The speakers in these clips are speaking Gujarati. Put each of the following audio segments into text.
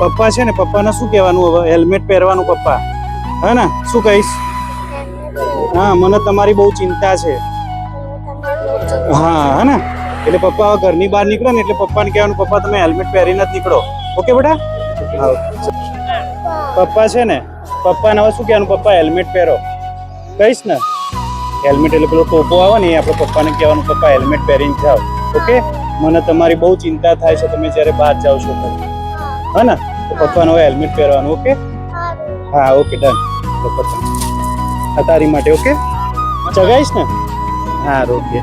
પપ્પા છે ને, પપ્પાને શું કહેવાનું હવે? હેલ્મેટ પહેરવાનું પપ્પા, હે ને? શું કહીશ? હા, મને તમારી બહુ ચિંતા છે. હા, હે ને? એટલે પપ્પા હવે ઘરની બહાર નીકળે ને એટલે પપ્પાને કહેવાનું, પપ્પા તમે હેલ્મેટ પહેરીને જ નીકળો. ઓકે બેટા? હા. પપ્પા છે ને, પપ્પાને હવે શું કહેવાનું? પપ્પા હેલ્મેટ પહેરો કહીશ ને? હેલ્મેટ એટલે પેલો ટોપો આવે ને, એ આપણે પપ્પાને કહેવાનું, પપ્પા હેલ્મેટ પહેરીને જાઓ. ઓકે? મને તમારી બહુ ચિંતા થાય છે તમે જ્યારે બહાર જાઓ છો તો, હે ને? તો પપ્પાને હવે હેલ્મેટ પહેરવાનું. ઓકે? હા, ઓકે, ડન. તો પપ્પા તારી માટે ઓકે ચગાઈશ ને? હા, ઓકે.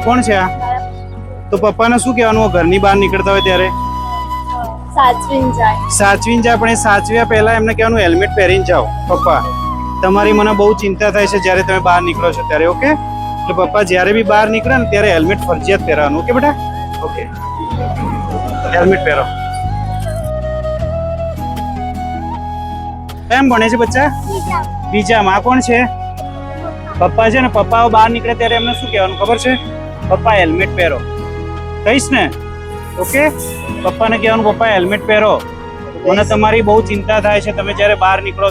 કોણ છે આ? તો પપ્પાને શું કહેવાનું ઘરની બહાર નીકળતા હોય ત્યારે? સાચવીને જાય, પણ એ સાચવ્યા પહેલા એમને કહેવાનું હેલ્મેટ પહેરીને જાઓ. પપ્પા તમારી મને બહુ ચિંતા થાય છે જ્યારે તમે બહાર નીકળો છો ત્યારે. ઓકે? એટલે પપ્પા જ્યારે બી બહાર નીકળે ને ત્યારે હેલ્મેટ ફરજિયાત પહેરવાનું. ઓકે બેટા? ઓકે, હેલ્મેટ પહેરો. કેમ ભણે છે બચ્ચા? બીજામાં. આ કોણ છે? પપ્પા છે ને, પપ્પા બહાર નીકળે ત્યારે એમને શું કહેવાનું ખબર છે? પપ્પા હેલ્મેટ પહેરો કહીશ ને? ઓકે? પપ્પાને કહેવાનું પપ્પા હેલ્મેટ પહેરો, મને તમારી બહુ ચિંતા થાય છે તમે જ્યારે બહાર નીકળો